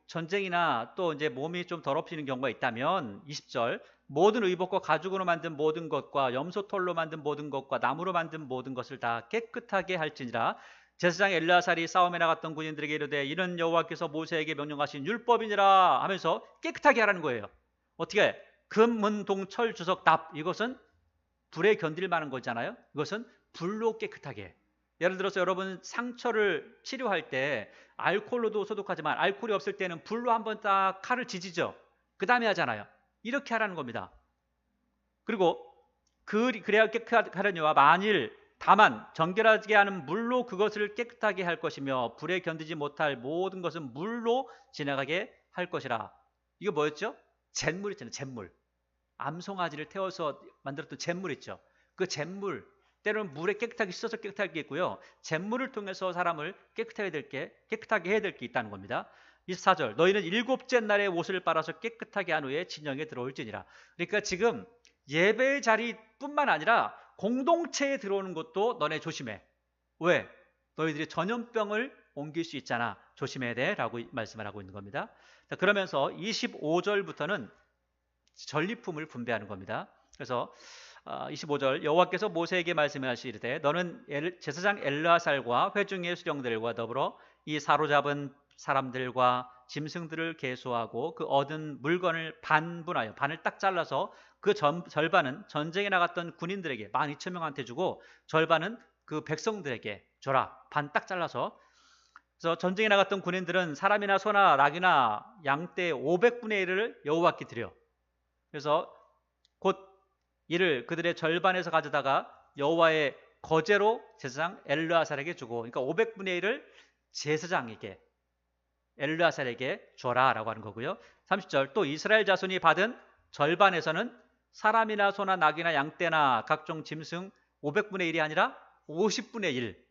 전쟁이나 또 이제 몸이 좀 더럽히는 경우가 있다면 20절, 모든 의복과 가죽으로 만든 모든 것과 염소털로 만든 모든 것과 나무로 만든 모든 것을 다 깨끗하게 할지니라. 제사장 엘르아살이 싸움에 나갔던 군인들에게 이르되 이는 여호와께서 모세에게 명령하신 율법이니라 하면서 깨끗하게 하라는 거예요. 어떻게? 금, 은, 동, 철, 주석, 납, 이것은 불에 견딜 만한 거잖아요. 이것은 불로 깨끗하게. 예를 들어서 여러분 상처를 치료할 때 알코올로도 소독하지만 알코올이 없을 때는 불로 한번 딱 칼을 지지죠. 그 다음에 하잖아요. 이렇게 하라는 겁니다. 그리고 그래야 깨끗하려니와 만일 다만 정결하게 하는 물로 그것을 깨끗하게 할 것이며 불에 견디지 못할 모든 것은 물로 지나가게 할 것이라. 이거 뭐였죠? 잿물 있잖아요. 잿물. 암송아지를 태워서 만들었던 잿물 있죠. 그 잿물, 때로는 물에 깨끗하게 씻어서 깨끗하게 했고요, 잿물을 통해서 사람을 깨끗하게 해야 될 게 있다는 겁니다. 24절, 너희는 일곱째 날에 옷을 빨아서 깨끗하게 한 후에 진영에 들어올지니라. 그러니까 지금 예배의 자리뿐만 아니라 공동체에 들어오는 것도 너네 조심해. 왜? 너희들이 전염병을 옮길 수 있잖아. 조심해야 돼 라고 말씀을 하고 있는 겁니다. 자, 그러면서 25절부터는 전리품을 분배하는 겁니다. 그래서 25절, 여호와께서 모세에게 말씀하시되 너는 제사장 엘르아살과 회중의 수령들과 더불어 이 사로잡은 사람들과 짐승들을 계수하고 그 얻은 물건을 반분하여, 반을 딱 잘라서 그 절반은 전쟁에 나갔던 군인들에게 12,000명한테 주고 절반은 그 백성들에게 줘라. 반 딱 잘라서. 그래서 전쟁에 나갔던 군인들은 사람이나 소나 낙이나 양떼 500분의 1을 여호와께 드려. 그래서 곧 이를 그들의 절반에서 가져다가 여호와의 거제로 제사장 엘르아살에게 주고, 그러니까 500분의 1을 제사장에게, 엘르아살에게 줘라 라고 하는 거고요. 30절, 또 이스라엘 자손이 받은 절반에서는 사람이나 소나 낙이나 양떼나 각종 짐승 500분의 1이 아니라 50분의 1,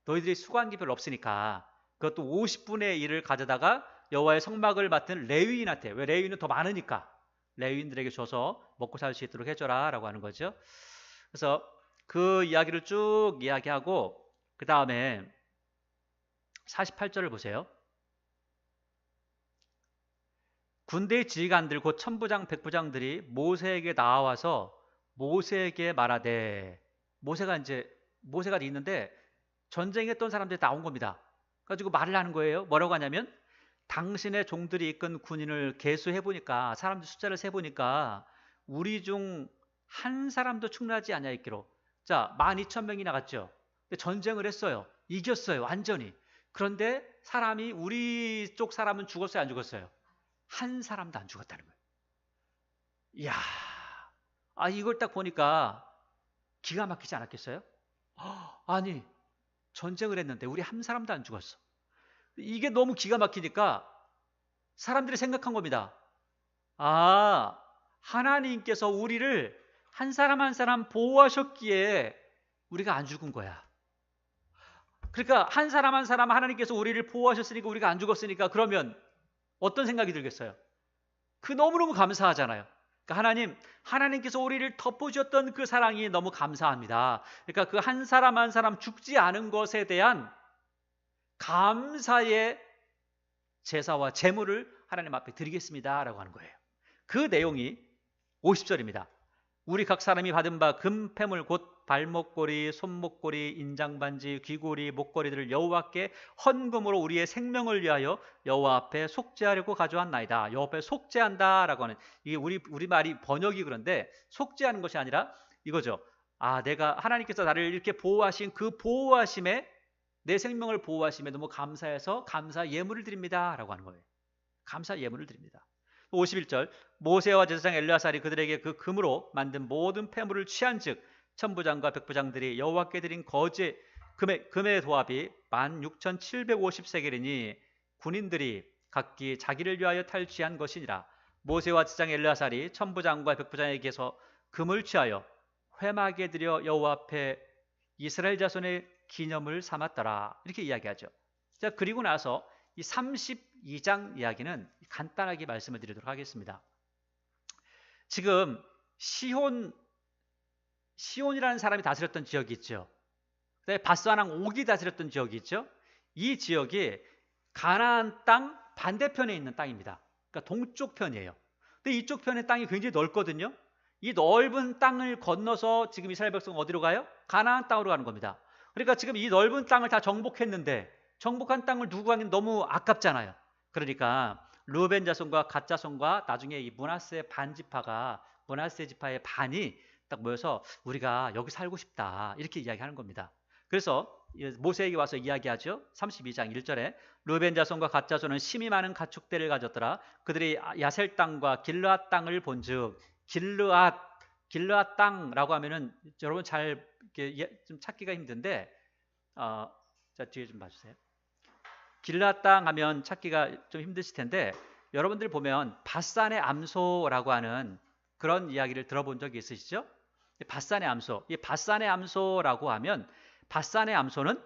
너희들이 수고한 게 별로 없으니까 그것도 50분의 1을 가져다가 여호와의 성막을 맡은 레위인한테, 왜 레위인은 더 많으니까 레위인들에게 줘서 먹고 살 수 있도록 해줘라 라고 하는 거죠. 그래서 그 이야기를 쭉 이야기하고 그 다음에 48절을 보세요. 군대의 지휘관들 곧 천부장 백부장들이 모세에게 나와서 모세에게 말하되, 모세가 있는데 전쟁했던 사람들이 나온 겁니다. 가지고 말을 하는 거예요. 뭐라고 하냐면, 당신의 종들이 이끈 군인을 계수해 보니까, 사람들 숫자를 세 보니까 우리 중 한 사람도 충나지 아니하였기로. 자, 12,000명이 나갔죠. 전쟁을 했어요. 이겼어요. 완전히. 그런데 사람이, 우리 쪽 사람은 죽었어요, 안 죽었어요? 한 사람도 안 죽었다는 거예요. 이야, 이걸 딱 보니까 기가 막히지 않았겠어요? 아니, 전쟁을 했는데 우리 한 사람도 안 죽었어. 이게 너무 기가 막히니까 사람들이 생각한 겁니다. 하나님께서 우리를 한 사람 한 사람 보호하셨기에 우리가 안 죽은 거야. 그러니까 한 사람 한 사람 하나님께서 우리를 보호하셨으니까 우리가 안 죽었으니까, 그러면 어떤 생각이 들겠어요? 그 너무너무 감사하잖아요. 그러니까 하나님께서 우리를 덮어주셨던 그 사랑이 너무 감사합니다. 그러니까 그 한 사람 한 사람 죽지 않은 것에 대한 감사의 제사와 제물을 하나님 앞에 드리겠습니다 라고 하는 거예요. 그 내용이 50절입니다. 우리 각 사람이 받은 바 금패물 곧 발목걸이, 손목걸이, 인장반지, 귀고리, 목걸이들을 여호와께 헌금으로 우리의 생명을 위하여 여호와 앞에 속죄하려고 가져왔나이다. 여호와 앞에 속죄한다 라고 하는, 이게 우리 말이 번역이 그런데 속죄하는 것이 아니라 이거죠. 내가 하나님께서 나를 이렇게 보호하신 그 보호하심에, 내 생명을 보호하심에 너무 감사해서 감사 예물을 드립니다 라고 하는 거예요. 감사 예물을 드립니다. 51절, 모세와 제사장 엘르아살이 그들에게 그 금으로 만든 모든 폐물을 취한즉 천부장과 백부장들이 여호와께 드린 거제 금의 도합이 16,750세겔이니 군인들이 각기 자기를 위하여 탈취한 것이니라. 모세와 제사장 엘르아살이 천부장과 백부장에게서 금을 취하여 회막에 들여 여호와 앞에 이스라엘 자손의 기념을 삼았더라. 이렇게 이야기하죠. 자, 그리고 나서 이 32장 이야기는 간단하게 말씀을 드리도록 하겠습니다. 지금 시온이라는 사람이 다스렸던 지역이 있죠. 그다음에 바스왕 옥이 다스렸던 지역이 있죠. 이 지역이 가나안 땅 반대편에 있는 땅입니다. 그러니까 동쪽 편이에요. 근데 이쪽 편의 땅이 굉장히 넓거든요. 이 넓은 땅을 건너서 지금 이스라엘 백성은 어디로 가요? 가나안 땅으로 가는 겁니다. 그러니까 지금 이 넓은 땅을 다 정복했는데, 정복한 땅을 두고 가긴 너무 아깝잖아요. 그러니까 르우벤 자손과 갓 자손과 나중에 이 므낫세 므낫세 지파의 반이 딱 모여서 우리가 여기 살고 싶다 이렇게 이야기하는 겁니다. 그래서 모세에게 와서 이야기하죠. 32장 1절에 르우벤 자손과 갓 자손은 심히 많은 가축대를 가졌더라. 그들이 야셀 땅과 길르앗 땅을 본즉, 길르앗 땅이라고 하면은 여러분 잘 이렇게 좀 찾기가 힘든데, 자 뒤에 좀 봐주세요. 길르앗 땅 하면 찾기가 좀 힘드실 텐데, 여러분들 보면 바산의 암소라고 하는 그런 이야기를 들어본 적이 있으시죠? 바산의 암소. 이 바산의 암소라고 하면, 바산의 암소는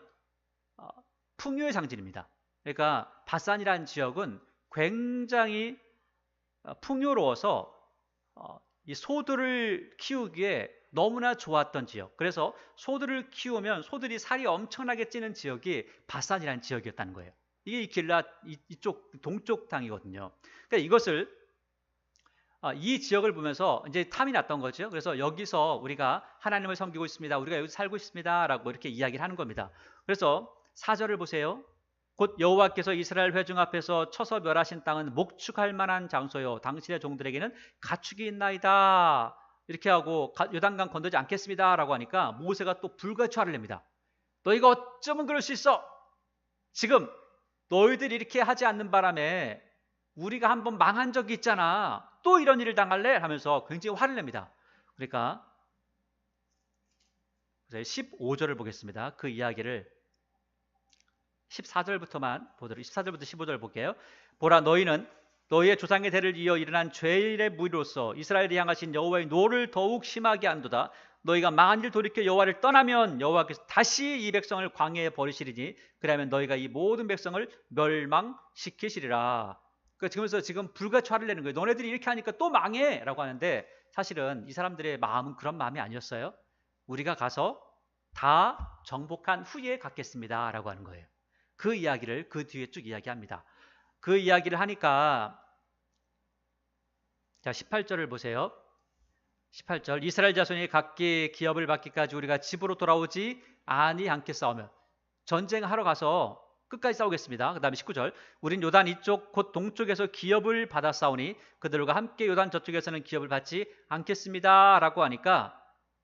풍요의 상징입니다. 그러니까 바산이라는 지역은 굉장히 풍요로워서 이 소들을 키우기에 너무나 좋았던 지역. 그래서 소들을 키우면 소들이 살이 엄청나게 찌는 지역이 바산이라는 지역이었다는 거예요. 이게 이 길앗 이쪽 동쪽 땅이거든요. 그러니까 이것을 이 지역을 보면서 이제 탐이 났던 거죠. 그래서 여기서 우리가 하나님을 섬기고 있습니다. 우리가 여기 살고 있습니다. 라고 이렇게 이야기를 하는 겁니다. 그래서 4절을 보세요. 곧 여호와께서 이스라엘 회중 앞에서 쳐서 멸하신 땅은 목축할 만한 장소요. 당신의 종들에게는 가축이 있나이다. 이렇게 하고 요단강 건너지 않겠습니다. 라고 하니까 모세가 또 불같이 화를 냅니다. 너희가 어쩌면 그럴 수 있어? 지금 너희들이 이렇게 하지 않는 바람에 우리가 한번 망한 적이 있잖아. 또 이런 일을 당할래? 하면서 굉장히 화를 냅니다. 그러니까 15절을 보겠습니다. 그 이야기를 14절부터만 보도록, 14절부터 15절 볼게요. 보라, 너희는 너희의 조상의 대를 이어 일어난 죄의 무리로서 이스라엘이 향하신 여호와의 노를 더욱 심하게 한도다. 너희가 만일 돌이켜 여호와를 떠나면 여호와께서 다시 이 백성을 광야에 버리시리니 그러면 너희가 이 모든 백성을 멸망시키시리라. 그러면서 지금 불같이 화를 내는 거예요. 너네들이 이렇게 하니까 또 망해 라고 하는데, 사실은 이 사람들의 마음은 그런 마음이 아니었어요. 우리가 가서 다 정복한 후에 갖겠습니다 라고 하는 거예요. 그 이야기를 그 뒤에 쭉 이야기합니다. 그 이야기를 하니까, 자 18절을 보세요. 18절, 이스라엘 자손이 각기 기업을 받기까지 우리가 집으로 돌아오지 아니하겠사오며, 전쟁하러 가서 끝까지 싸우겠습니다. 그 다음에 19절, 우린 요단 이쪽 곧 동쪽에서 기업을 받아 싸우니 그들과 함께 요단 저쪽에서는 기업을 받지 않겠습니다 라고 하니까,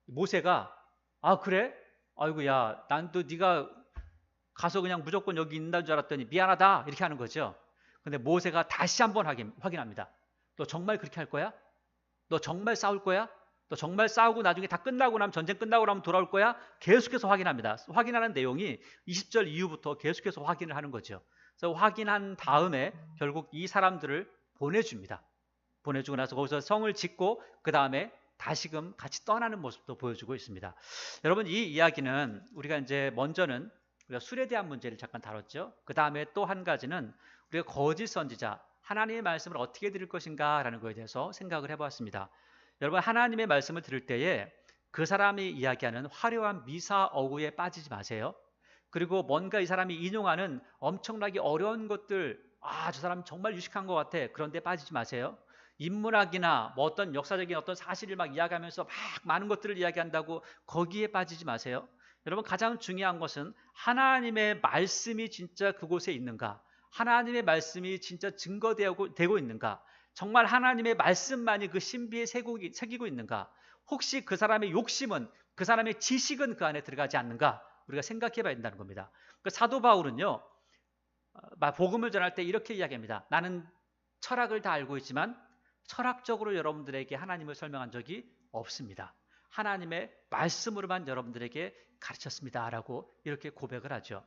모세가 아 그래? 아이고 야, 난또 네가 가서 그냥 무조건 여기 있는 줄 알았더니 미안하다 이렇게 하는 거죠. 근데 모세가 다시 한번 확인합니다. 너 정말 그렇게 할 거야? 너 정말 싸울 거야? 너 정말 싸우고 나중에 다 끝나고 나면, 전쟁 끝나고 나면 돌아올 거야? 계속해서 확인합니다. 확인하는 내용이 20절 이후부터 계속해서 확인을 하는 거죠. 그래서 확인한 다음에 결국 이 사람들을 보내줍니다. 보내주고 나서 거기서 성을 짓고 그 다음에 다시금 같이 떠나는 모습도 보여주고 있습니다. 여러분, 이 이야기는 우리가 이제 먼저는 우리가 술에 대한 문제를 잠깐 다뤘죠. 그 다음에 또 한 가지는 우리가 거짓 선지자, 하나님의 말씀을 어떻게 들을 것인가 라는 것에 대해서 생각을 해보았습니다. 여러분, 하나님의 말씀을 들을 때에 그 사람이 이야기하는 화려한 미사 어구에 빠지지 마세요. 그리고 뭔가 이 사람이 인용하는 엄청나게 어려운 것들, 저 사람 정말 유식한 것 같아, 그런데 빠지지 마세요. 인문학이나 뭐 어떤 역사적인 어떤 사실을 막 이야기하면서 막 많은 것들을 이야기한다고 거기에 빠지지 마세요. 여러분, 가장 중요한 것은 하나님의 말씀이 진짜 그곳에 있는가, 하나님의 말씀이 진짜 증거되고 있는가, 정말 하나님의 말씀만이 그 신비에 새기고 있는가, 혹시 그 사람의 욕심은, 그 사람의 지식은 그 안에 들어가지 않는가, 우리가 생각해 봐야 된다는 겁니다. 그 사도 바울은요, 복음을 전할 때 이렇게 이야기합니다. 나는 철학을 다 알고 있지만 철학적으로 여러분들에게 하나님을 설명한 적이 없습니다. 하나님의 말씀으로만 여러분들에게 가르쳤습니다 라고 이렇게 고백을 하죠.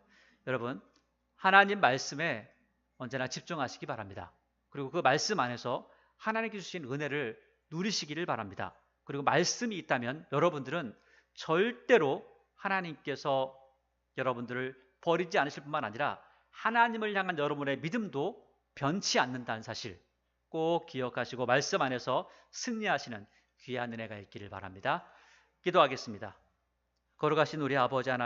여러분, 하나님 말씀에 언제나 집중하시기 바랍니다. 그리고 그 말씀 안에서 하나님께 주신 은혜를 누리시기를 바랍니다. 그리고 말씀이 있다면 여러분들은 절대로 하나님께서 여러분들을 버리지 않으실 뿐만 아니라 하나님을 향한 여러분의 믿음도 변치 않는다는 사실 꼭 기억하시고 말씀 안에서 승리하시는 귀한 은혜가 있기를 바랍니다. 기도하겠습니다. 거룩하신 우리 아버지 하나님,